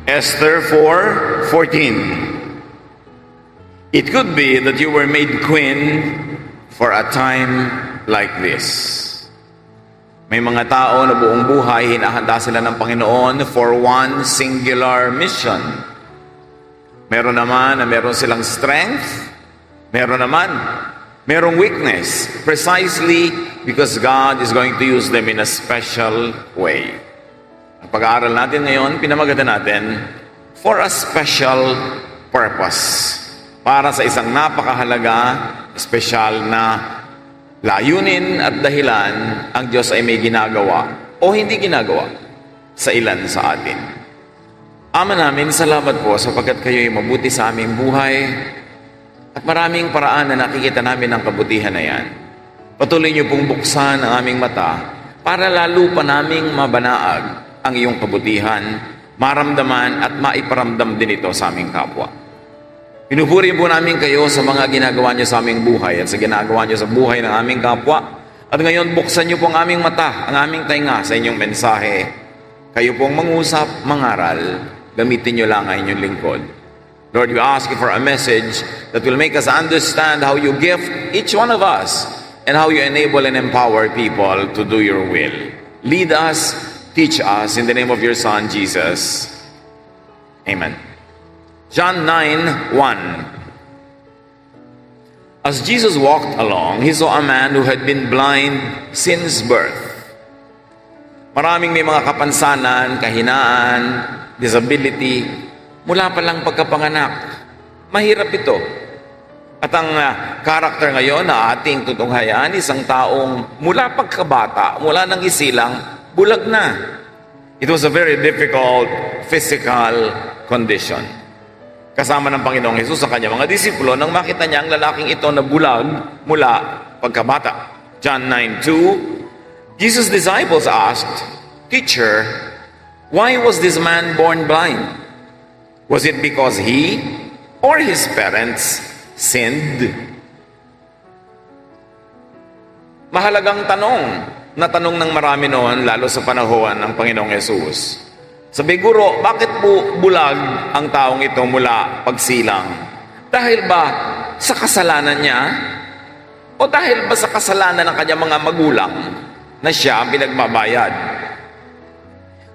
Esther 4:14. It could be that you were made queen for a time like this. May mga tao na buong buhay hinahanda sila ng Panginoon for one singular mission. Meron naman na meron silang strength, meron naman merong weakness, precisely because God is going to use them in a special way. Ang pag-aaral natin ngayon, pinamagatan natin, for a special purpose. Para sa isang napakahalaga, special na layunin at dahilan, ang Diyos ay may ginagawa o hindi ginagawa sa ilan sa atin. Ama namin, salamat po sapagkat kayo'y mabuti sa aming buhay at maraming paraan na nakikita namin ang kabutihan na yan. Patuloy niyo pong buksan ang aming mata para lalo pa naming mabanaag ang iyong kabutihan, maramdaman at maiparamdam din ito sa aming kapwa. Pinupuri po namin kayo sa mga ginagawa niyo sa aming buhay at sa ginagawa niyo sa buhay ng aming kapwa. At ngayon, buksan niyo po ang aming mata, ang aming tainga sa inyong mensahe. Kayo pong mangusap, mangaral, gamitin niyo lang ang inyong lingkod. Lord, we ask you for a message that will make us understand how you gift each one of us and how you enable and empower people to do your will. Lead us, teach us in the name of your Son, Jesus. Amen. John 9:1. As Jesus walked along, he saw a man who had been blind since birth. Maraming may mga kapansanan, kahinaan, disability, mula pa lang pagkapanganak. Mahirap ito. At ang karakter ngayon na ating tutunghayan, isang taong mula pagkabata, mula nang isilang, bulag na. It was a very difficult physical condition. Kasama ng Panginoong Hesus sa kanyang mga disipulo nang makita niya ang lalaking ito na bulag mula pagkabata. John 9:2, Jesus' disciples asked, "Teacher, why was this man born blind? Was it because he or his parents sinned?" Mahalagang tanong na tanong ng marami noon, lalo sa panahon ng Panginoong Hesus. Sabi, Guro, bakit po bulag ang taong ito mula pagsilang? Dahil ba sa kasalanan niya? O dahil ba sa kasalanan ng kanyang mga magulang na siya ang pinagbabayad?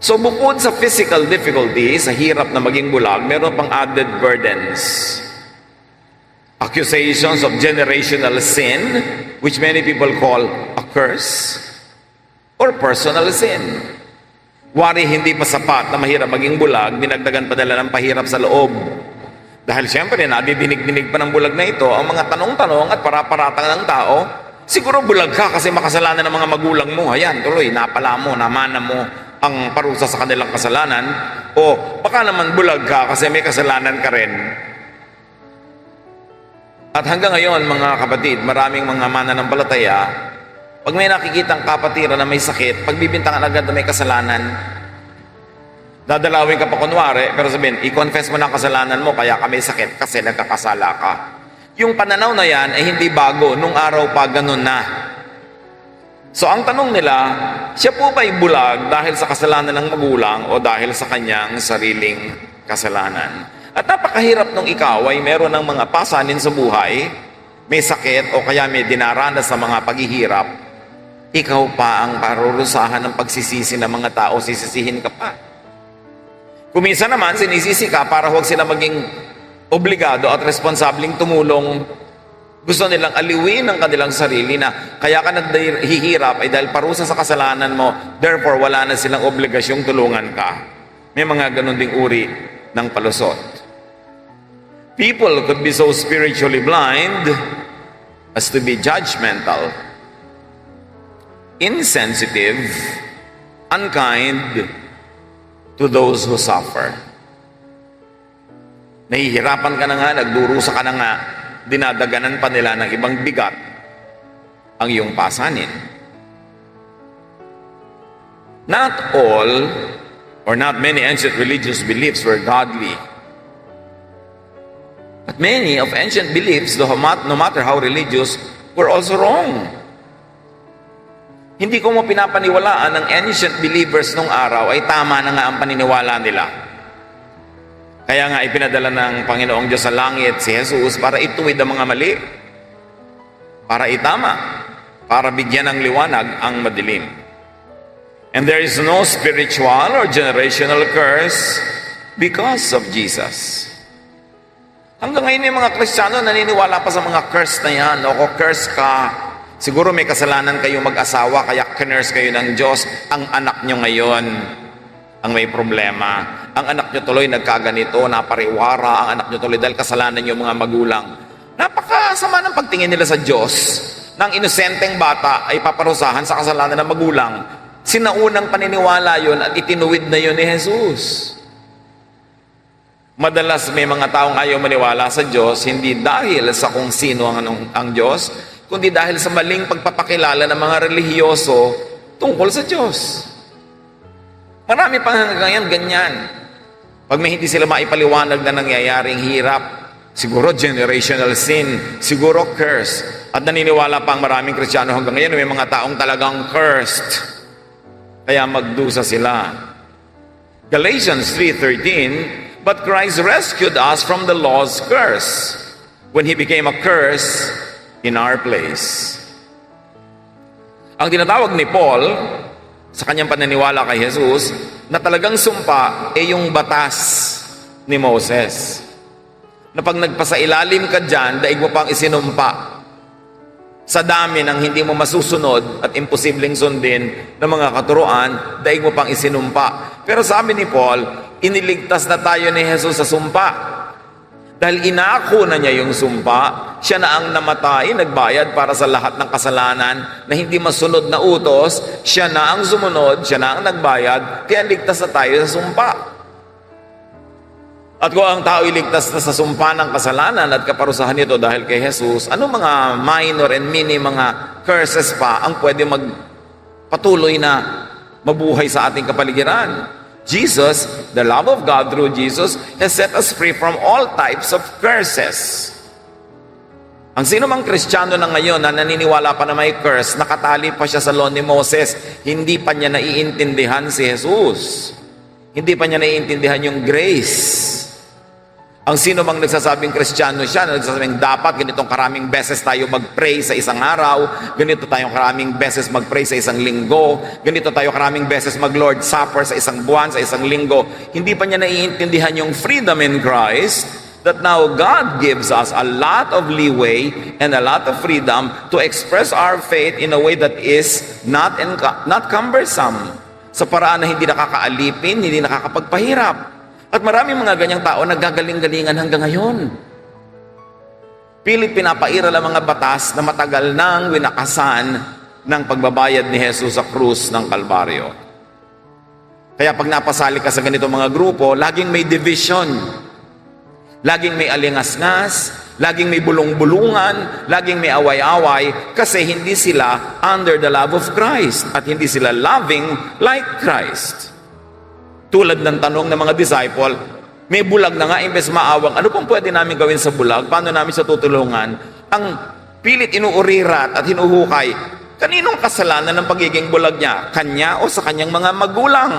So bukod sa physical difficulty, sa hirap na maging bulag, meron pang added burdens. Accusations of generational sin, which many people call a curse, or personal sin. Wari hindi pa sapat na mahirap maging bulag, dinagdagan pa nila ng pahirap sa loob. Dahil siyempre, nadidinig-dinig pa ng bulag na ito ang mga tanong-tanong at para-paratang ng tao. Siguro bulag ka kasi makasalanan ng mga magulang mo. Ayan, tuloy, napala mo, namana mo ang parusa sa kanilang kasalanan. O baka naman bulag ka kasi may kasalanan ka rin. At hanggang ngayon, mga kapatid, maraming mga mananampalataya, pag may nakikitang kapatiran na may sakit, pagbibintangan agad na may kasalanan, dadalawin ka pa kunwari, pero sabihin, i-confess mo na ang kasalanan mo, kaya ka may sakit kasi nagkakasala ka. Yung pananaw na yan ay hindi bago, nung araw pa ganun na. So ang tanong nila, siya po ba'y bulag dahil sa kasalanan ng magulang o dahil sa kanyang sariling kasalanan? At napakahirap nung ikaw ay meron ng mga pasanin sa buhay, may sakit o kaya may dinaranas sa mga paghihirap, ikaw pa ang parurusahan ng pagsisisi ng mga tao, sisisihin ka pa. Kuminsan naman, sinisisi ka para huwag sila maging obligado at responsabling tumulong. Gusto nilang aliwin ang kanilang sarili na kaya ka naghihirap ay dahil parusa sa kasalanan mo, therefore wala na silang obligasyong tulungan ka. May mga ganun ding uri ng palusot. People could be so spiritually blind as to be judgmental, insensitive, unkind to those who suffer. Nahihirapan ka na nga, nagdurusa ka na nga, dinadaganan pa nila ng ibang bigat ang iyong pasanin. Not all or not many ancient religious beliefs were godly. But many of ancient beliefs, no matter how religious, were also wrong. Hindi ko mo pinapaniwalaan ng ancient believers nung araw ay tama na nga ang paniniwala nila. Kaya nga ipinadala ng Panginoong Diyos sa langit si Jesus para ituwid ang mga mali, para itama, para bigyan ng liwanag ang madilim. And there is no spiritual or generational curse because of Jesus. Hanggang ngayon yung mga Kristiyano naniniwala pa sa mga curse na yan. O curse ka, siguro may kasalanan kayo mag-asawa, kaya kinurse kayo ng Diyos. Ang anak nyo ngayon ang may problema. Ang anak nyo tuloy nagkaganito, napariwara. Ang anak nyo tuloy dahil kasalanan yung mga magulang. Napakasama ng pagtingin nila sa Diyos. Nang inosenteng bata ay paparusahan sa kasalanan ng magulang. Sinaunang paniniwala yon at itinuwid na yon ni Jesus. Madalas may mga taong ayaw maniwala sa Diyos, hindi dahil sa kung sino ang Diyos, kundi dahil sa maling pagpapakilala ng mga relihiyoso tungkol sa Diyos. Marami pang hanggang ngayon ganyan. Pag may hindi sila maipaliwanag na nangyayaring hirap, siguro generational sin, siguro curse. At naniniwala pa ang maraming Kristiyano hanggang ngayon, may mga taong talagang cursed. Kaya magdusa sila. Galatians 3:13, but Christ rescued us from the law's curse when He became a curse in our place. Ang tinatawag ni Paul sa kanyang paniniwala kay Jesus na talagang sumpa ay yung batas ni Moses. Na pag nagpasailalim ka dyan, daig mo pang isinumpa. Sa dami ng hindi mo masusunod at imposibleng sundin ng mga katuruan, daig mo pang isinumpa. Pero sabi ni Paul, iniligtas na tayo ni Jesus sa sumpa. Dahil inako na niya yung sumpa, siya na ang namatay, nagbayad para sa lahat ng kasalanan na hindi masunod na utos, siya na ang sumunod, siya na ang nagbayad, kaya ligtas na tayo sa sumpa. At kung ang tao iligtas na sa sumpa ng kasalanan at kaparusahan nito dahil kay Jesus, ano mga minor and mini mga curses pa ang pwede magpatuloy na mabuhay sa ating kapaligiran? Jesus, the love of God through Jesus, has set us free from all types of curses. Ang sino mang Kristiyano na ngayon na naniniwala pa na may curse, nakatali pa siya sa law ni Moses, hindi pa niya naiintindihan si Jesus. Hindi pa niya naiintindihan yung grace. Ang sino mang nagsasabing Kristiyano siya, nagsasabing dapat ganitong karaming beses tayo mag-pray sa isang araw, ganito tayong karaming beses mag-pray sa isang linggo, ganito tayo karaming beses mag-Lord Supper sa isang buwan, sa isang linggo, hindi pa niya naiintindihan yung freedom in Christ, that now God gives us a lot of leeway and a lot of freedom to express our faith in a way that is not cumbersome, sa paraan na hindi nakakaalipin, hindi nakakapagpahirap. At maraming mga ganyang tao naggagaling-galingan hanggang ngayon. Pilit pinapairal ang mga batas na matagal nang winakasan ng pagbabayad ni Jesus sa krus ng Kalbaryo. Kaya pag napasali ka sa ganitong mga grupo, laging may division. Laging may alingas-ngas, laging may bulong-bulungan, laging may away-away, kasi hindi sila under the love of Christ at hindi sila loving like Christ. Tulad ng tanong ng mga disciple, may bulag na nga, imbes maawang, ano pong pwede namin gawin sa bulag? Paano namin sa tutulungan? Ang pilit inuurirat at hinuhukay, kaninong kasalanan ng pagiging bulag niya? Kanya o sa kanyang mga magulang?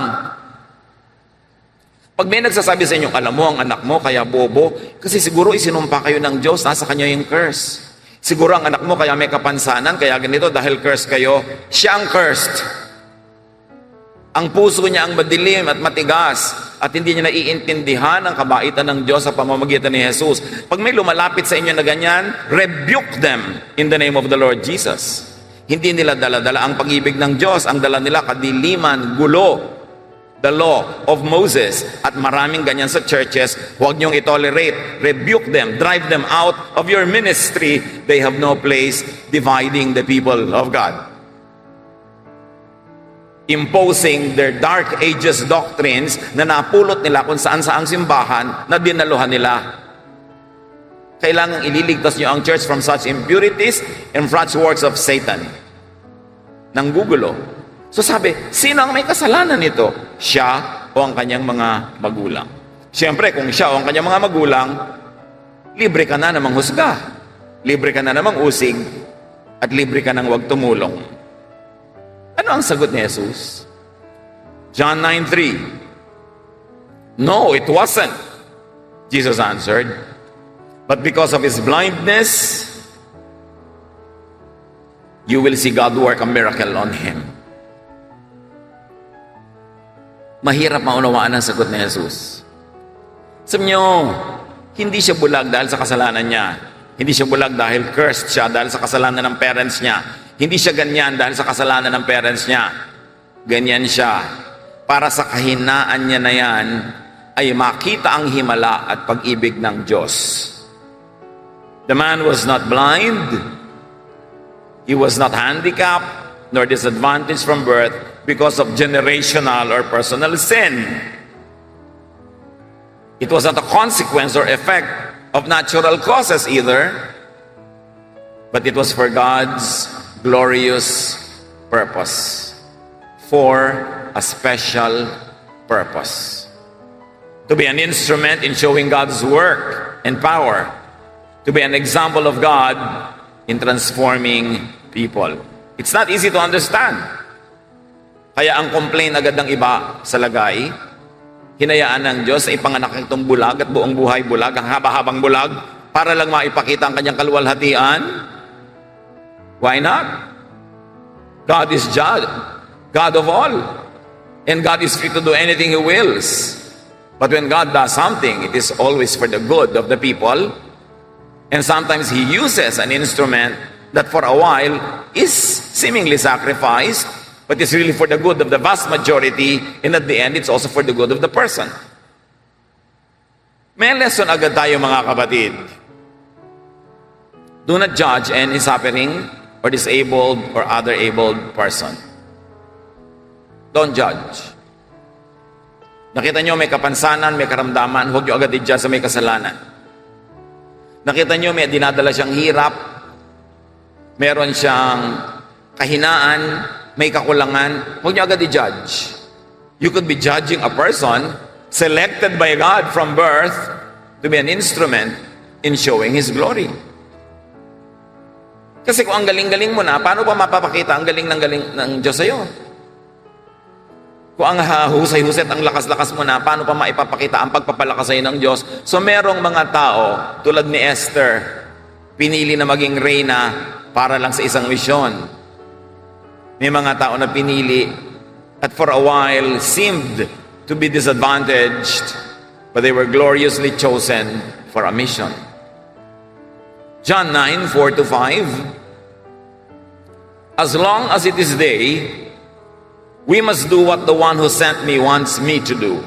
Pag may nagsasabi sa inyo, alam mo, ang anak mo kaya bobo, kasi siguro isinumpa kayo ng Diyos, nasa kanya yung curse. Siguro ang anak mo kaya may kapansanan, kaya ganito, dahil curse kayo, siya ang cursed. Ang puso niya ang madilim at matigas at hindi niya naiintindihan ang kabaitan ng Diyos sa pamamagitan ni Jesus. Pag may lumalapit sa inyo na ganyan, rebuke them in the name of the Lord Jesus. Hindi nila dala-dala ang pag-ibig ng Diyos. Ang dala nila kadiliman, gulo, the law of Moses. At maraming ganyan sa churches, huwag niyong itolerate. Rebuke them, drive them out of your ministry. They have no place dividing the people of God. Imposing their dark ages doctrines na napulot nila kung saan-saang simbahan na dinaluhan nila. Kailangang ililigtas niyo ang church from such impurities and such works of Satan. Nanggugulo. So sabi, sino ang may kasalanan nito? Siya o ang kanyang mga magulang? Siyempre, kung siya o ang kanyang mga magulang, libre ka na namang husga, libre ka na namang usig, at libre ka nang huwag tumulong. Ano ang sagot ni Jesus? John 9:3. No, it wasn't. Jesus answered, "But because of his blindness, you will see God work a miracle on him." Mahirap maunawaan ang sagot ni Jesus. Sabi niyo, hindi siya bulag dahil sa kasalanan niya. Hindi siya bulag dahil cursed siya dahil sa kasalanan ng parents niya. Hindi siya ganyan dahil sa kasalanan ng parents niya. Ganyan siya. Para sa kahinaan niya na yan, ay makita ang himala at pag-ibig ng Diyos. The man was not blind. He was not handicapped nor disadvantaged from birth because of generational or personal sin. It was not a consequence or effect of natural causes either, but it was for God's glorious purpose, for a special purpose. To be an instrument in showing God's work and power, to be an example of God in transforming people. It's not easy to understand. Kaya ang complaint agad ng iba sa lagay, hinayaan ng Diyos ay ipanganak itong bulag at buong buhay bulag, ang haba-habang bulag, para lang maipakita ang kanyang kaluwalhatian. Why not? God is God of all. And God is free to do anything He wills. But when God does something, it is always for the good of the people. And sometimes He uses an instrument that for a while is seemingly sacrificed, but it's really for the good of the vast majority, and at the end, it's also for the good of the person. May lesson agad tayo, mga kapatid. Do not judge any suffering or disabled or other abled person. Don't judge. Nakita nyo may kapansanan, may karamdaman, huwag nyo agad i-judge sa may kasalanan. Nakita nyo may dinadala siyang hirap, meron siyang kahinaan, may kakulangan, huwag nyo agad i-judge. You could be judging a person selected by God from birth to be an instrument in showing His glory. Kasi kung ang galing-galing mo na, paano pa mapapakita ang galing ng Diyos sa'yo? Kung ang husay-husay at ang lakas-lakas mo na, paano pa maipapakita ang pagpapalakas sa'yo ng Diyos? So merong mga tao, tulad ni Esther, pinili na maging reyna para lang sa isang misyon. May mga tao na pinili at for a while seemed to be disadvantaged, but they were gloriously chosen for a mission. John 9:4-5. As long as it is day, we must do what the one who sent me wants me to do.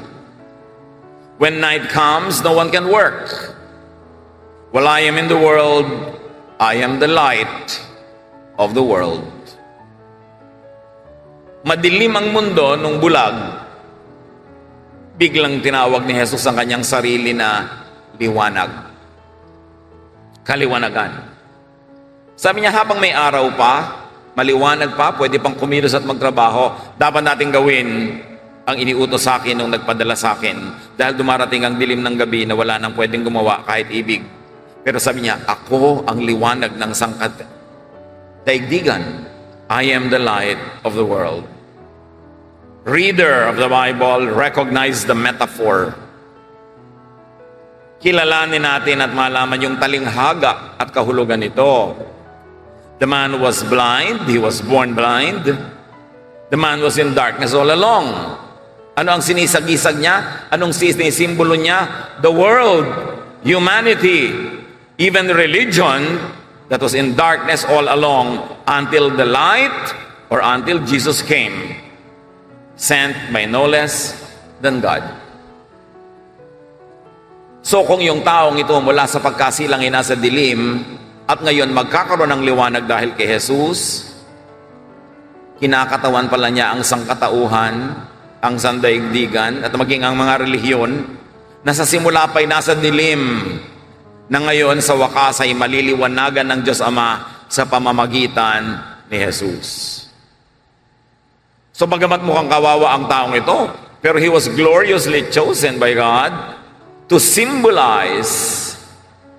When night comes, no one can work. While I am in the world, I am the light of the world. Madilim ang mundo nung bulag, biglang tinawag ni Jesus ang kanyang sarili na liwanag. Kaliwanagan. Sabi niya, habang may araw pa, maliwanag pa, pwede pang kumilos at magtrabaho, dapat natin gawin ang iniutos sa akin nung nagpadala sa akin. Dahil dumarating ang dilim ng gabi na wala nang pwedeng gumawa kahit ibig. Pero sabi niya, ako ang liwanag ng sangkat daigdigan. I am the light of the world. Reader of the Bible, recognize the metaphor. Kilalanin natin at malaman yung talinghaga at kahulugan nito. The man was blind. He was born blind. The man was in darkness all along. Ano ang sinisag-isag niya? Anong sinisimbolo niya? The world, humanity, even religion that was in darkness all along until the light or until Jesus came, sent by no less than God. So kung yung taong ito mula sa pagkasilang ay nasa dilim, at ngayon magkakaroon ng liwanag dahil kay Jesus, kinakatawan pala niya ang sangkatauhan, ang sandaigdigan, at maging ang mga relihiyon na sa simula pa'y nasa dilim, na ngayon sa wakas ay maliliwanagan ng Diyos Ama sa pamamagitan ni Jesus. So bagamat mukhang kawawa ang taong ito, pero he was gloriously chosen by God to symbolize,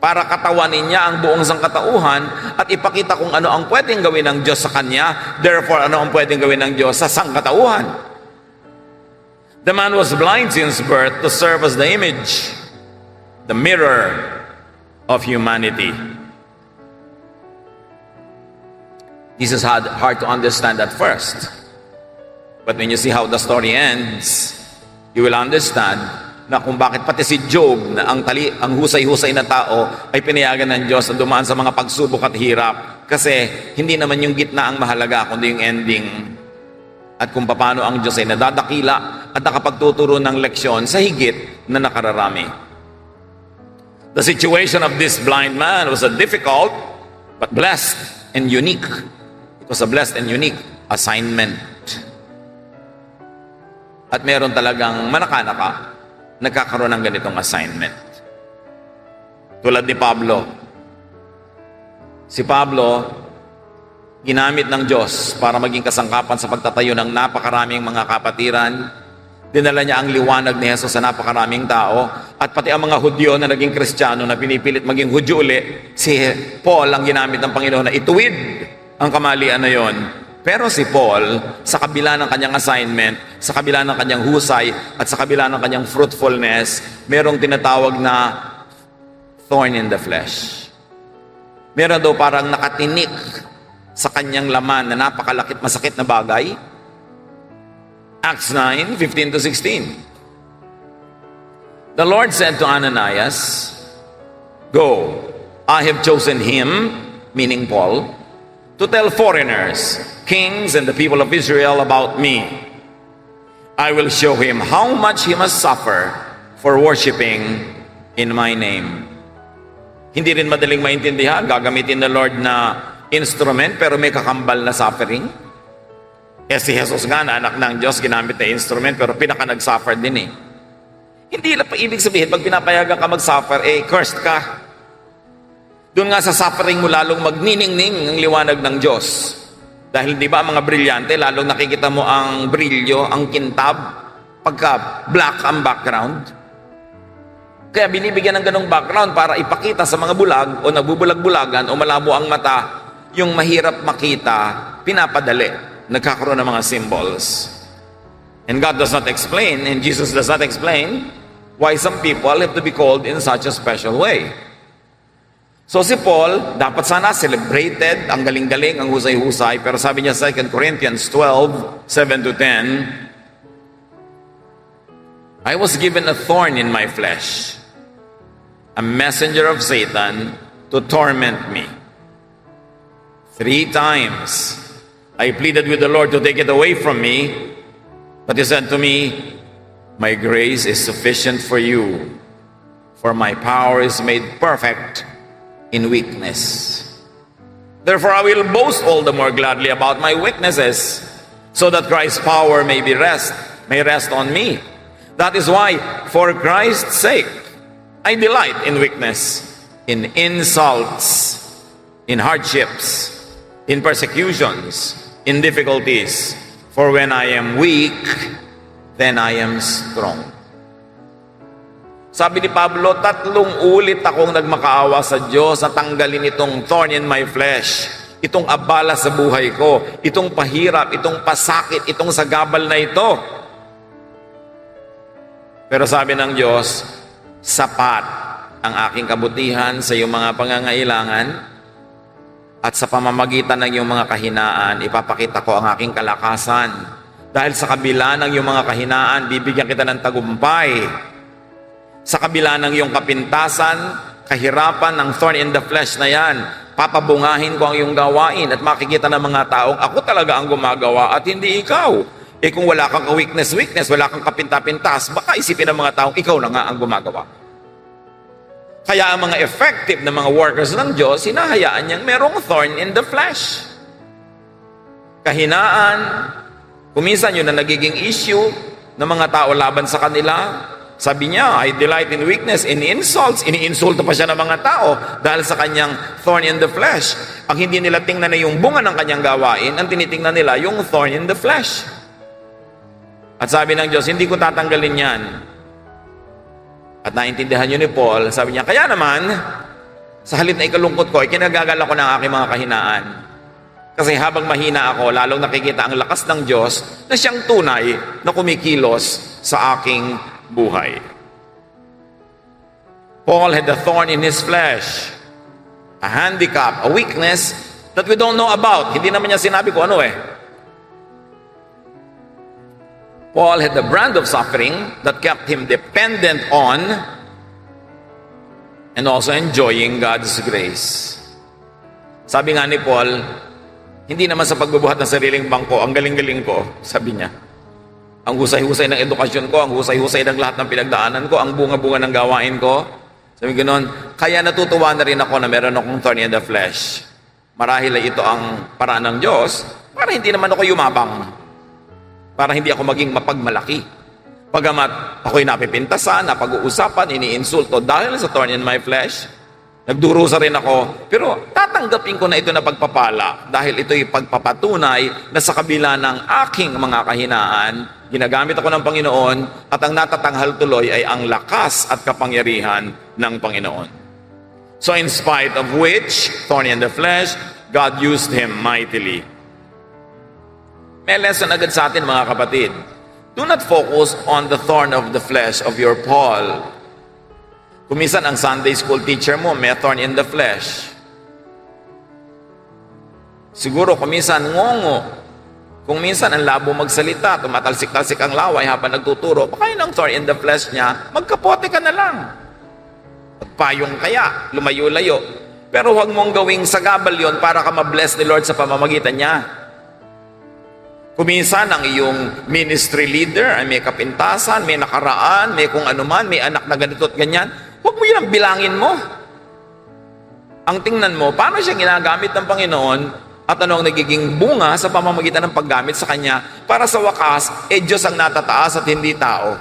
para katawanin niya ang buong sangkatauhan at ipakita kung ano ang pwedeng gawin ng Diyos sa kanya, therefore ano ang pwedeng gawin ng Diyos sa sangkatauhan. The man was blind since birth to serve as the image, the mirror of humanity. This is hard to understand at first. But when you see how the story ends, you will understand na kung bakit pati si Job na ang husay-husay na tao ay pinayagan ng Diyos na dumaan sa mga pagsubok at hirap. Kasi hindi naman yung gitna ang mahalaga, kundi yung ending. At kung paano ang Diyos ay nadadakila at nakapagtuturo ng leksyon sa higit na nakararami. The situation of this blind man was a difficult but blessed and unique. It was a blessed and unique assignment. At meron talagang manaka-naka nagkakaroon ng ganitong assignment. Tulad ni Pablo. Si Pablo, ginamit ng Diyos para maging kasangkapan sa pagtatayo ng napakaraming mga kapatiran. Dinala niya ang liwanag ni Jesus sa napakaraming tao. At pati ang mga Hudyo na naging Kristiyano na pinipilit maging Hudyo uli, si Paul ang ginamit ng Panginoon na ituwid ang kamalian na yon. Pero si Paul, sa kabila ng kanyang assignment, sa kabila ng kanyang husay, at sa kabila ng kanyang fruitfulness, merong tinatawag na thorn in the flesh. Meron daw parang nakatinik sa kanyang laman na napakalakit masakit na bagay. Acts 9:15-16. The Lord said to Ananias, "Go, I have chosen him," meaning Paul, "to tell foreigners, kings, and the people of Israel about me. I will show him how much he must suffer for worshiping in my name." Hindi rin madaling maintindihan, gagamitin ng Lord na instrument pero may kakambal na suffering. Si Jesus nga na anak ng Diyos, ginamit na instrument pero pinaka nag-suffer din eh. Hindi lang pa ibig sabihin, pag pinapayagan ka mag-suffer, cursed ka. Doon nga sa suffering mo lalong magniningning ang liwanag ng Diyos. Dahil di ba mga brilyante, lalong nakikita mo ang brilyo, ang kintab, pagka black ang background. Kaya binibigyan ng ganong background para ipakita sa mga bulag o nagbubulag-bulagan o malabo ang mata, yung mahirap makita, pinapadali. Nagkakaroon ng mga symbols. And God does not explain, and Jesus does not explain, why some people have to be called in such a special way. So si Paul, dapat sana celebrated, ang galing-galing, ang husay-husay, pero sabi niya sa 2 Corinthians 12:7-10, "I was given a thorn in my flesh, a messenger of Satan to torment me. 3 times I pleaded with the Lord to take it away from me, but he said to me, 'My grace is sufficient for you, for my power is made perfect in weakness. Therefore I will boast all the more gladly about my weaknesses, so that Christ's power may rest on me. That is why, for Christ's sake, I delight in weakness, in insults, in hardships, in persecutions, in difficulties. For when I am weak, then I am strong." Sabi ni Pablo, 3 ulit akong nagmakaawa sa Diyos na tanggalin itong thorn in my flesh, itong abala sa buhay ko, itong pahirap, itong pasakit, itong sagabal na ito. Pero sabi ng Diyos, sapat ang aking kabutihan sa iyong mga pangangailangan, at sa pamamagitan ng iyong mga kahinaan, ipapakita ko ang aking kalakasan. Dahil sa kabila ng iyong mga kahinaan, bibigyan kita ng tagumpay. Sa kabila ng iyong kapintasan, kahirapan ng thorn in the flesh na yan, papabungahin ko ang iyong gawain at makikita ng mga taong ako talaga ang gumagawa at hindi ikaw. Kung wala kang weakness, wala kang kapinta-pintas, baka isipin ng mga taong ikaw na nga ang gumagawa. Kaya ang mga effective na mga workers ng Diyos, hinahayaan niyang merong thorn in the flesh. Kahinaan, kuminsan yun na nagiging issue ng mga tao laban sa kanila. Sabi niya, I delight in weakness, in insults. Iniinsulto pa siya ng mga tao dahil sa kanyang thorn in the flesh. Ang hindi nila tingnan na yung bunga ng kanyang gawain, ang tinitingnan nila yung thorn in the flesh. At sabi ng Diyos, hindi ko tatanggalin yan. At naintindihan yun ni Paul, sabi niya, kaya naman, sa halip na ikalungkot ko, ikinagagala ko ng aking mga kahinaan. Kasi habang mahina ako, lalong nakikita ang lakas ng Diyos na siyang tunay na kumikilos sa aking buhay. Paul had a thorn in his flesh, a handicap, a weakness that we don't know about. Hindi naman niya sinabi ko ano eh. Paul had a brand of suffering that kept him dependent on and also enjoying God's grace. Sabi nga ni Paul, hindi naman sa pagbubuhat ng sariling bangko, ang galing-galing ko, sabi niya. Ang husay-husay ng edukasyon ko, ang husay-husay ng lahat ng pinagdaanan ko, ang bunga-bunga ng gawain ko. Sabi ganoon, kaya natutuwa na rin ako na meron akong thorn in the flesh. Marahil ay ito ang paraan ng Diyos para hindi naman ako yumabang. Para hindi ako maging mapagmalaki. Pagamat ako'y napipintasan, napag-uusapan, iniinsulto dahil sa thorn in my flesh, nagdurusa rin ako, pero tatanggapin ko na ito na pagpapala dahil ito'y pagpapatunay na sa kabila ng aking mga kahinaan, ginagamit ako ng Panginoon at ang natatanghal tuloy ay ang lakas at kapangyarihan ng Panginoon. So in spite of which, thorn in the flesh, God used him mightily. May lesson agad sa atin mga kapatid. Do not focus on the thorn of the flesh of your Paul. Kung minsan ang Sunday school teacher mo may thorn in the flesh. Siguro kung minsan ngongo. Kung minsan ang labo magsalita, tumatalsik-talsik ang laway habang nagtuturo, baka yun ang thorn in the flesh niya, magkapote ka na lang. Payong kaya, lumayo-layo. Pero huwag mong gawing sagabal yon para ka ma-bless ni Lord sa pamamagitan niya. Kuminsan ang iyong ministry leader ay may kapintasan, may nakaraan, may kung ano man, may anak na ganito at ganyan. Huwag mo yun ang bilangin mo. Ang tingnan mo, paano siya ginagamit ng Panginoon at ano ang nagiging bunga sa pamamagitan ng paggamit sa Kanya para sa wakas, Diyos ang natataas at hindi tao.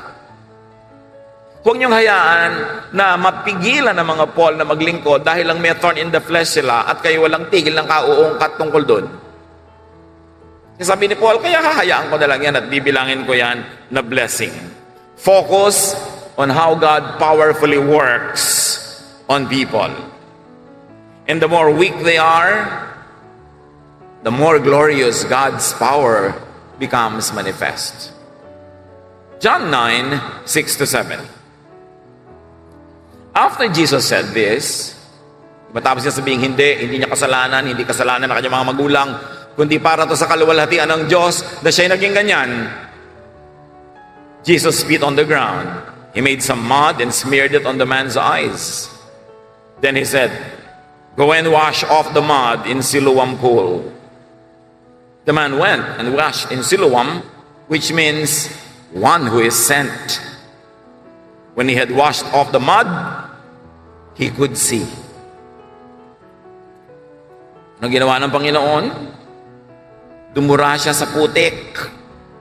Huwag niyong hayaan na mapigilan ng mga Paul na maglingkod dahil lang may thorn in the flesh sila at kayo walang tigil ng kauungkat tungkol doon. Sabi ni Paul, kaya hahayaan ko na lang yan at bibilangin ko yan na blessing. Focus on how God powerfully works on people. And the more weak they are, the more glorious God's power becomes manifest. John 9:6-7. After Jesus said this, matapos niya sabihin, hindi niya kasalanan, hindi kasalanan ng kanyang mga magulang, kundi para to sa kaluwalhatian ng Diyos na siya'y naging ganyan. Jesus spit on the ground. He made some mud and smeared it on the man's eyes. Then he said, "Go and wash off the mud in Siloam pool." The man went and washed in Siloam, which means one who is sent. When he had washed off the mud, he could see. Ano ginawa ng Panginoon? Dumura siya sa putik,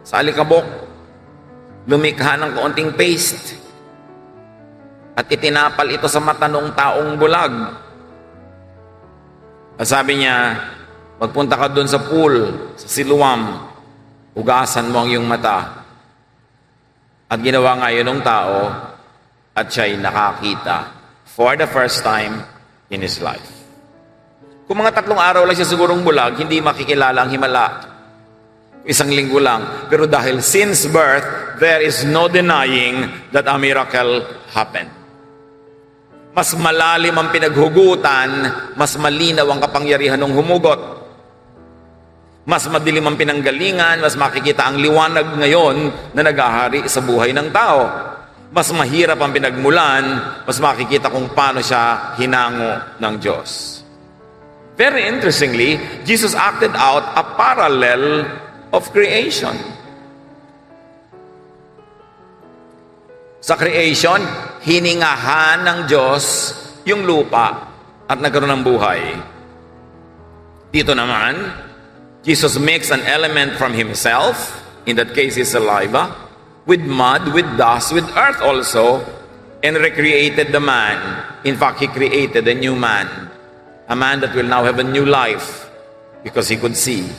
sa alikabok, lumikha ng kaunting paste, at itinapal ito sa mata ng taong bulag. At sabi niya, magpunta ka doon sa pool, sa Siloam, hugasan mo ang iyong mata. At ginawa nga yun ng tao, at siya'y nakakita for the first time in his life. Kung mga 3 araw lang siya sigurong bulag, hindi makikilala ang himala. Isang linggo lang. Pero dahil since birth, there is no denying that a miracle happened. Mas malalim ang pinaghugutan, mas malinaw ang kapangyarihan ng humugot. Mas madilim ang pinanggalingan, mas makikita ang liwanag ngayon na naghahari sa buhay ng tao. Mas mahirap ang pinagmulan, mas makikita kung paano siya hinango ng Diyos. Very interestingly, Jesus acted out a parallel of creation. Sa creation, hiningahan ng Diyos yung lupa at nagkaroon ng buhay. Dito naman, Jesus makes an element from Himself, in that case His saliva, with mud, with dust, with earth also, and recreated the man. In fact, He created a new man. A man that will now have a new life because he could see.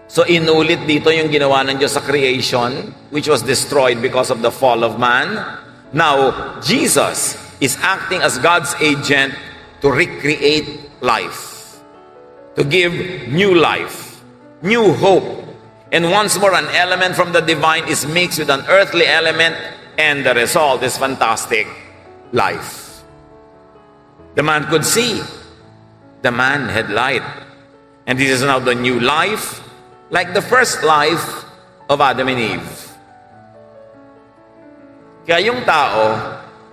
So inulit dito yung ginawa ng Diyos sa creation, which was destroyed because of the fall of man. Now, Jesus is acting as God's agent to recreate life, to give new life, new hope. And once more, an element from the divine is mixed with an earthly element, and the result is fantastic. life. The man could see. The man had light. And this is now the new life, like the first life of Adam and Eve. Kaya yung tao,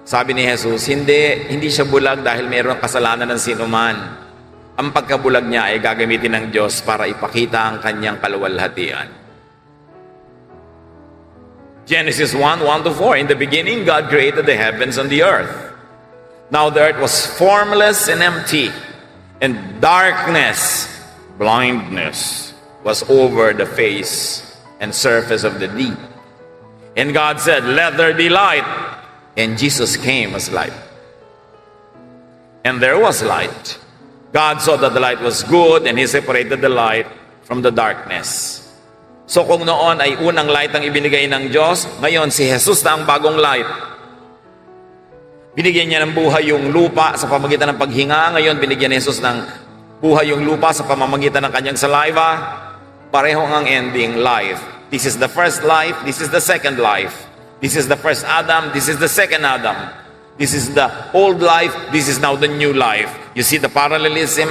sabi ni Jesus, hindi siya bulag dahil mayroong kasalanan ng sino man. Ang pagkabulag niya ay gagamitin ng Diyos para ipakita ang kanyang kaluwalhatian. Genesis 1:1-4, in the beginning, God created the heavens and the earth. Now the earth was formless and empty, and darkness, blindness, was over the face and surface of the deep. And God said, let there be light. And Jesus came as light. And there was light. God saw that the light was good, and He separated the light from the darkness. So kung noon ay unang light ang ibinigay ng Diyos, ngayon si Jesus na ang bagong light. Binigyan niya ng buhay yung lupa sa pamamagitan ng paghinga. Ngayon binigyan ni Jesus ng buhay yung lupa sa pamamagitan ng kanyang saliva. Pareho ang ending, life. This is the first life, this is the second life. This is the first Adam, this is the second Adam. This is the old life, this is now the new life. You see the parallelism,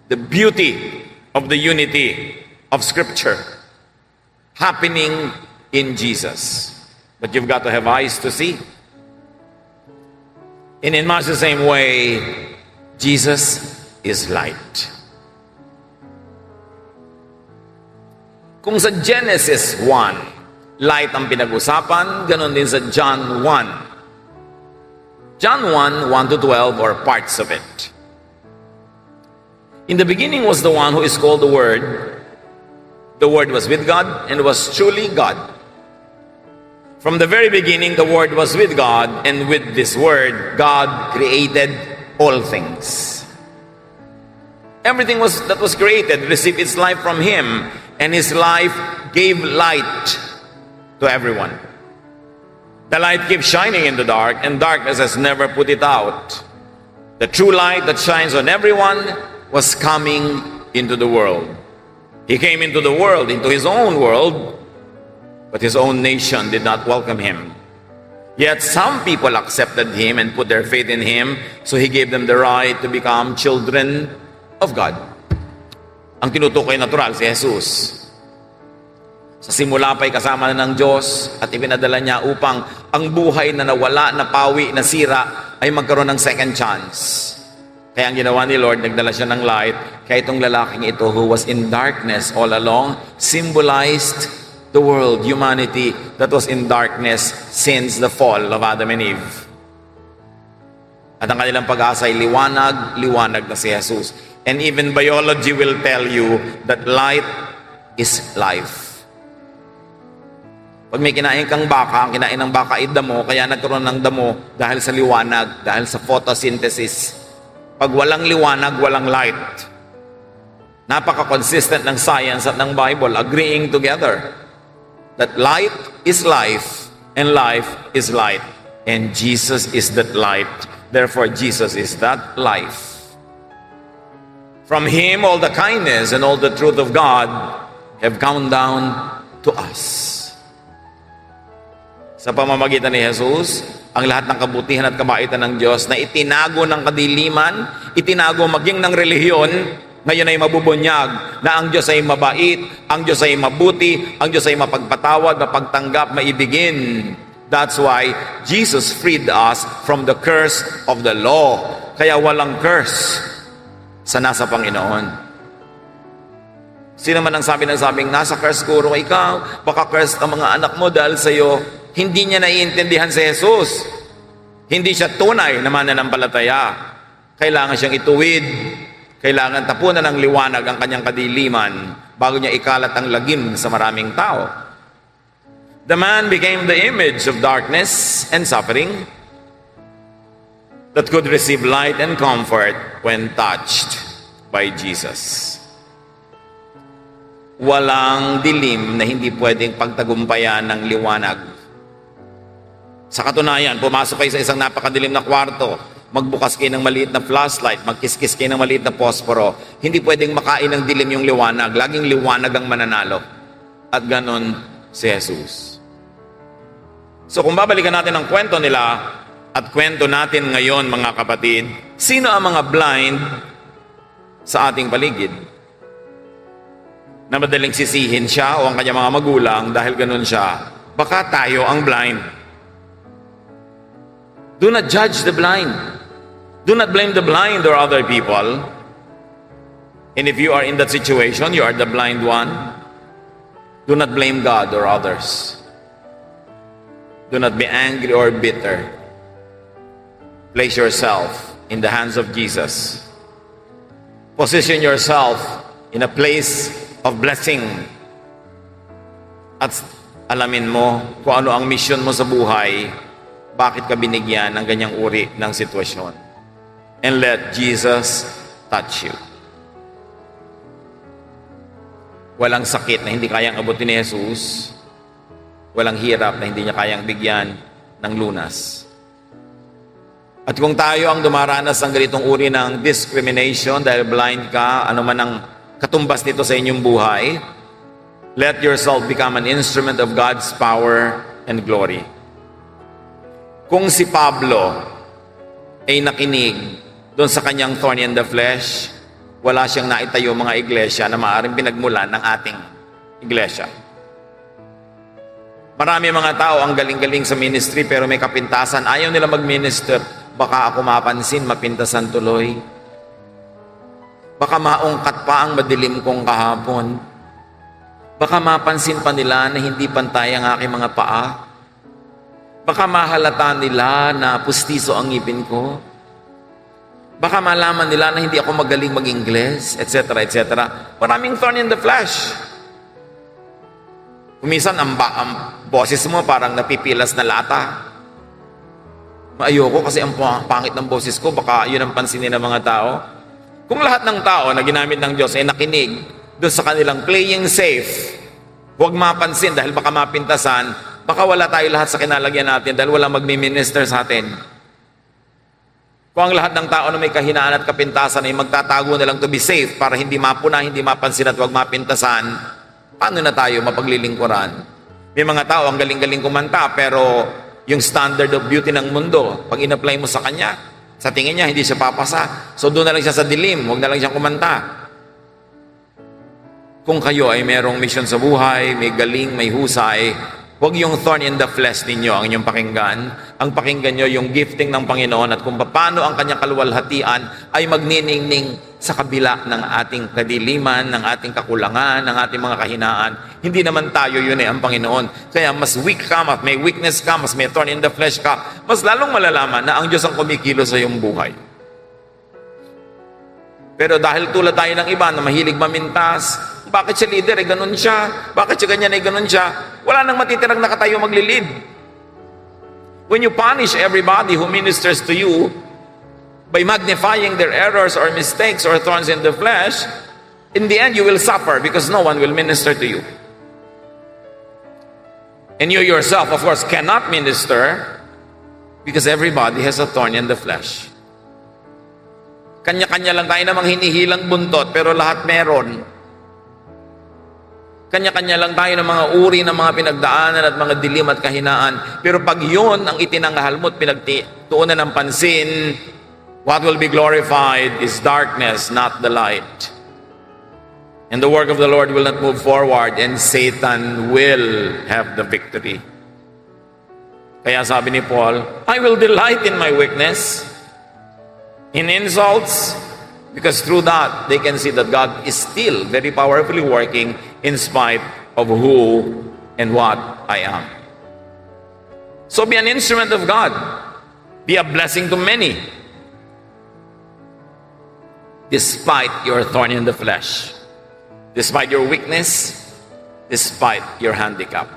the beauty of the unity of Scripture happening in Jesus. But you've got to have eyes to see. And in much the same way, Jesus is light. Kung sa Genesis 1, light ang pinag-usapan, ganon din sa John 1. John 1, 1-12, or parts of it. In the beginning was the one who is called the Word. The Word was with God and was truly God. From the very beginning, the Word was with God, and with this Word, God created all things. Everything that was created received its life from Him, and His life gave light to everyone. The light keeps shining in the dark, and darkness has never put it out. The true light that shines on everyone was coming into the world. He came into the world, into His own world, but His own nation did not welcome Him. Yet some people accepted Him and put their faith in Him, so He gave them the right to become children of God. Ang tinutukoy natural si Jesus. Sa simula pa'y kasama na ng Diyos at ipinadala niya upang ang buhay na nawala, napawi, nasira ay magkaroon ng second chance. Kaya ang ginawa ni Lord, nagdala siya ng light. Kaya itong lalaking ito who was in darkness all along symbolized the world, humanity that was in darkness since the fall of Adam and Eve. At ang kanilang pag-asa ay liwanag, liwanag na si Jesus. And even biology will tell you that light is life. Pag may kinain kang baka, ang kinain ng baka ay damo, kaya nagkaroon ng damo dahil sa liwanag, dahil sa photosynthesis. Pag walang liwanag, walang light. Napaka-consistent ng science at ng Bible, agreeing together that light is life and life is light. And Jesus is that light. Therefore, Jesus is that life. From Him, all the kindness and all the truth of God have come down to us. Sa pamamagitan ni Jesus, ang lahat ng kabutihan at kabaitan ng Diyos na itinago ng kadiliman, itinago maging ng relihiyon, ngayon ay mabubunyag na ang Diyos ay mabait, ang Diyos ay mabuti, ang Diyos ay mapagpatawad, mapagtanggap, maibigin. That's why Jesus freed us from the curse of the law. Kaya walang curse sa nasa Panginoon. Sino man ang sabi ng sabing, nasa curse guro ikaw, baka curse ang mga anak mo dahil sa'yo. Hindi niya naiintindihan si Jesus. Hindi siya tunay na mananampalataya. Kailangan siyang ituwid. Kailangan tapunan ng liwanag ang kanyang kadiliman bago niya ikalat ang lagim sa maraming tao. The man became the image of darkness and suffering that could receive light and comfort when touched by Jesus. Walang dilim na hindi pwedeng pagtagumpayan ng liwanag. Sa katunayan, pumasok kayo sa isang napakadilim na kwarto, magbukas kayo ng maliit na flashlight, magkiskis kayo ng maliit na posporo, hindi pwedeng makain ng dilim yung liwanag. Laging liwanag ang mananalo. At ganon si Jesus. So kung babalikan natin ang kwento nila, At kwento natin ngayon, mga kapatid, sino ang mga blind sa ating paligid? Na madaling sisihin siya o ang kanyang mga magulang dahil ganun siya. Baka tayo ang blind. Do not judge the blind. Do not blame the blind or other people. And if you are in that situation, you are the blind one, do not blame God or others. Do not be angry or bitter. Place yourself in the hands of Jesus. Position yourself in a place of blessing. At alamin mo kung ano ang mission mo sa buhay, bakit ka binigyan ng ganyang uri ng sitwasyon. And let Jesus touch you. Walang sakit na hindi kayang abutin ni Jesus. Walang hirap na hindi niya kayang bigyan ng lunas. At kung tayo ang dumaranas ng ganitong uri ng discrimination dahil blind ka, ano man ang katumbas nito sa inyong buhay, let yourself become an instrument of God's power and glory. Kung si Pablo ay nakinig doon sa kanyang thorn in the flesh, wala siyang naitayo mga iglesia na maaaring pinagmulan ng ating iglesia. Marami mga tao ang galing-galing sa ministry pero may kapintasan. Ayaw nila mag-minister. Baka ako mapansin, mapintasan tuloy. Baka maungkat pa ang madilim kong kahapon. Baka mapansin pa nila na hindi pantay ang aking mga paa. Baka mahalata nila na pustiso ang ngipin ko. Baka malaman nila na hindi ako magaling mag-Ingles, etc., etc. Maraming thorn in the flesh. Kumisan, ang boses mo parang napipilas na lata. Ayoko kasi ang pangit ng boses ko, baka yun ang pansinin ng mga tao. Kung lahat ng tao na ginamit ng Diyos ay nakinig doon sa kanilang playing safe, huwag mapansin dahil baka mapintasan, baka wala tayo lahat sa kinalagyan natin dahil walang magmi-minister sa atin. Kung ang lahat ng tao na may kahinaan at kapintasan ay magtatago na lang to be safe para hindi mapuna, hindi mapansin at huwag mapintasan, paano na tayo mapaglilingkuran? May mga tao ang galing-galing kumanta pero yung standard of beauty ng mundo, pag in-apply mo sa kanya, sa tingin niya hindi siya papasa. So doon na lang siya sa dilim, huwag na lang siyang kumanta. Kung kayo ay merong mission sa buhay, may galing, may husay, huwag yung thorn in the flesh ninyo ang inyong pakinggan. Ang pakinggan nyo yung gifting ng Panginoon at kung paano ang kanyang kaluwalhatian ay magniningning sa kabila ng ating kadiliman, ng ating kakulangan, ng ating mga kahinaan. Hindi naman tayo yun ang Panginoon. Kaya mas weak ka, mas may weakness ka, mas may thorn in the flesh ka, mas lalong malalaman na ang Diyos ang kumikilos sa iyong buhay. Pero dahil tulad tayo ng iba na mahilig mamintas, bakit siya leader ay ganun siya? Bakit siya ganyan ay ganun siya? Wala nang matitirang nakatayo maglilid. When you punish everybody who ministers to you by magnifying their errors or mistakes or thorns in the flesh, in the end you will suffer because no one will minister to you. And you yourself, of course, cannot minister because everybody has a thorn in the flesh. Kanya-kanya lang tayo namang hinihilang buntot pero lahat meron. Kanya-kanya lang tayo ng mga uri ng mga pinagdaanan at mga dilim at kahinaan. Pero pag yun ang itinanghal mo at pinagtuunan ng pansin, what will be glorified is darkness, not the light. And the work of the Lord will not move forward and Satan will have the victory. Kaya sabi ni Paul, I will delight in my weakness, in insults, because through that, they can see that God is still very powerfully working in spite of who and what I am. So be an instrument of God. Be a blessing to many. Despite your thorn in the flesh. Despite your weakness. Despite your handicap.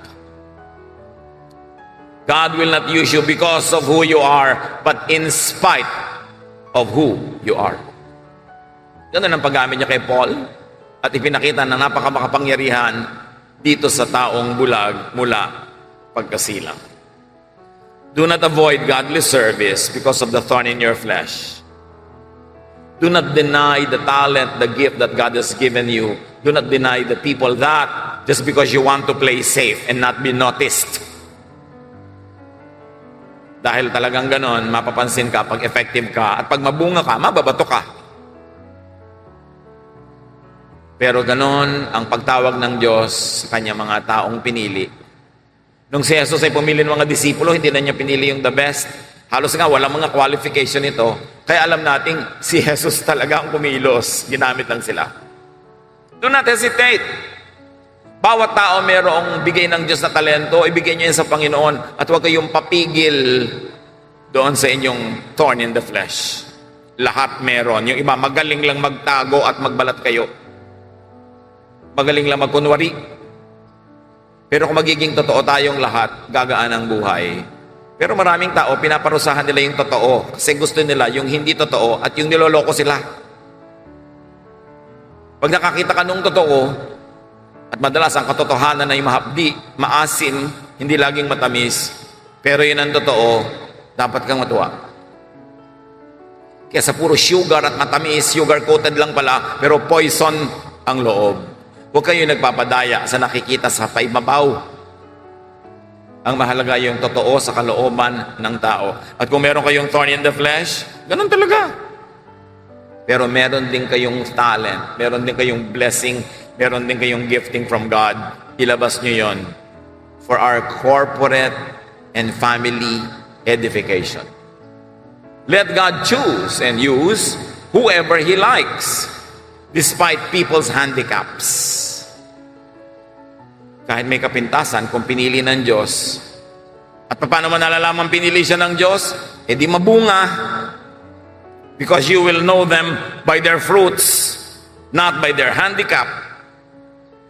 God will not use you because of who you are, but in spite of who you are. Ganun ang paggamit niya kay Paul at ipinakita na napakamakapangyarihan dito sa taong bulag mula pagkasilang. Do not avoid godly service because of the thorn in your flesh. Do not deny the talent, the gift that God has given you. Do not deny the people that just because you want to play safe and not be noticed. Dahil talagang ganon, mapapansin ka pag effective ka, at pag mabunga ka, mababato ka. Pero ganon ang pagtawag ng Diyos sa kanya mga taong pinili. Nung si Jesus ay pumili ng mga disipulo, hindi na niya pinili yung the best. Halos nga, walang mga qualification ito. Kaya alam nating si Jesus talaga ang kumilos. Ginamit lang sila. Do not hesitate. Bawat tao mayroong bigay ng Diyos na talento, ibigay niyo yan sa Panginoon at huwag kayong papigil doon sa inyong thorn in the flesh. Lahat meron. Yung iba, magaling lang magtago at magbalat kayo. Magaling lang magkunwari. Pero kung magiging totoo tayong lahat, gagaan ang buhay. Pero maraming tao, pinaparusahan nila yung totoo kasi gusto nila yung hindi totoo at yung niloloko sila. Pag nakakita ka nung totoo, at madalas ang katotohanan ay mahapdi, maasim, hindi laging matamis, pero yun ang totoo, dapat kang matuwa. Kaya sa puro sugar at matamis, sugar-coated lang pala, pero poison ang loob. Huwag kayo nagpapadaya sa nakikita sa paibabaw. Ang mahalaga yung totoo sa kalooban ng tao. At kung meron kayong thorn in the flesh, ganun talaga. Pero meron din kayong talent, meron din kayong blessing, meron din kayong gifting from God. Ilabas nyo yon for our corporate and family edification. Let God choose and use whoever He likes, despite people's handicaps. Kahit may kapintasan, kung pinili ng Diyos, at paano man nalalaman pinili siya ng Diyos? Eh di mabunga. Because you will know them by their fruits, not by their handicap,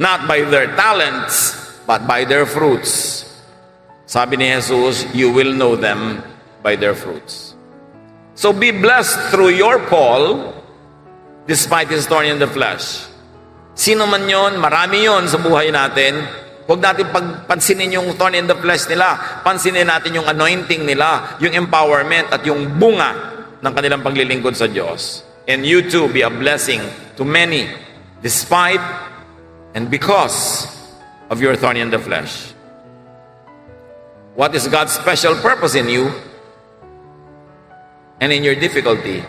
not by their talents, but by their fruits. Sabi ni Jesus, you will know them by their fruits. So be blessed through your Paul, despite his thorn in the flesh. Sino man yon, marami yon sa buhay natin. Huwag natin pansinin yung thorn in the flesh nila. Pansinin natin yung anointing nila, yung empowerment at yung bunga ng kanilang paglilingkod sa Diyos. And you too be a blessing to many, despite and because of your thorn in the flesh. What is God's special purpose in you and in your difficulty?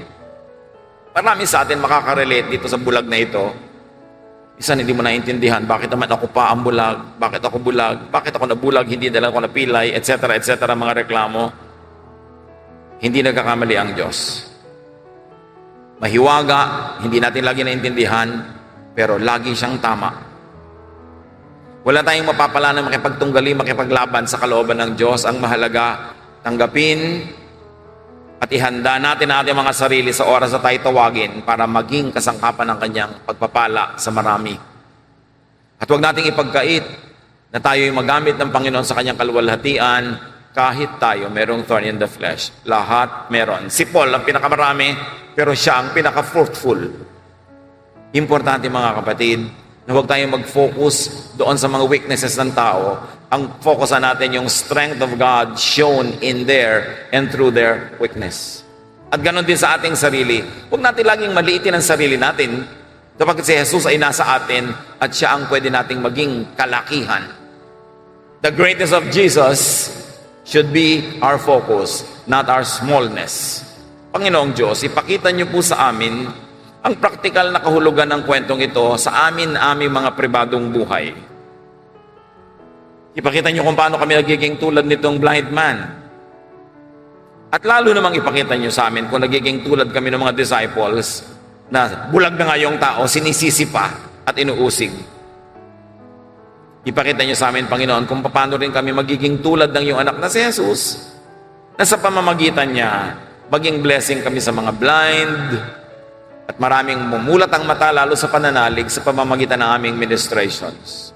Marami sa atin makaka-relate dito sa bulag na ito. Isa, hindi mo naintindihan, bakit naman ako pa ang bulag? Bakit ako bulag? Bakit ako nabulag? Hindi dala ko napilay, etc., etc., mga reklamo. Hindi nagkakamali ang Diyos. Mahiwaga, hindi natin lagi naintindihan, pero lagi siyang tama. Wala tayong mapapala na makipagtunggali, makipaglaban sa kalooban ng Diyos. Ang mahalaga, tanggapin at ihanda natin ang ating mga sarili sa oras na tayo tawagin para maging kasangkapan ng kanyang pagpapala sa marami. At huwag nating ipagkait na tayo'y magamit ng Panginoon sa kanyang kaluwalhatian kahit tayo merong thorn in the flesh. Lahat meron. Si Paul ang pinakamarami, pero siya ang pinaka-fruitful. Importante mga kapatid, na huwag tayong mag-focus doon sa mga weaknesses ng tao. Ang focusan natin yung strength of God shown in there and through their weakness. At ganon din sa ating sarili. Huwag natin laging maliitin ang sarili natin kapag si Jesus ay nasa atin at siya ang pwede nating maging kalakihan. The greatness of Jesus should be our focus, not our smallness. Panginoong Diyos, ipakita niyo po sa amin ang praktikal na kahulugan ng kwentong ito sa aming mga pribadong buhay. Ipakita niyo kung paano kami nagiging tulad nitong blind man. At lalo namang ipakita niyo sa amin kung nagiging tulad kami ng mga disciples na bulag na nga yung tao, sinisisi pa at inuusig. Ipakita niyo sa amin, Panginoon, kung paano rin kami magiging tulad ng iyong anak na si Jesus, na sa pamamagitan niya, maging blessing kami sa mga blind, at maraming mumulat ang mata lalo sa pananalig sa pamamagitan ng aming ministrations.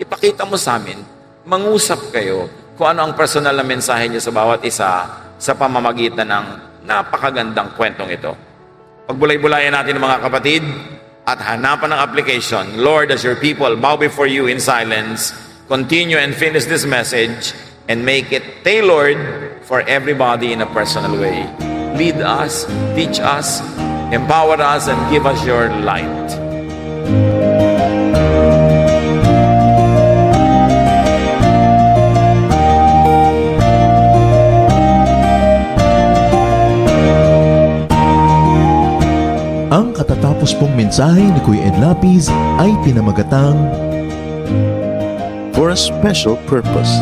Ipakita mo sa amin, mangusap kayo kung ano ang personal na mensahe niyo sa bawat isa sa pamamagitan ng napakagandang kwentong ito. Pagbulay-bulayan natin mga kapatid at hanapan ng application. Lord, as your people bow before you in silence, continue and finish this message and make it tailored for everybody in a personal way. Lead us, teach us, empower us, and give us your light. Ang katatapos pong mensahe ni Kuya Ed Lapis ay pinamagatang For a special purpose.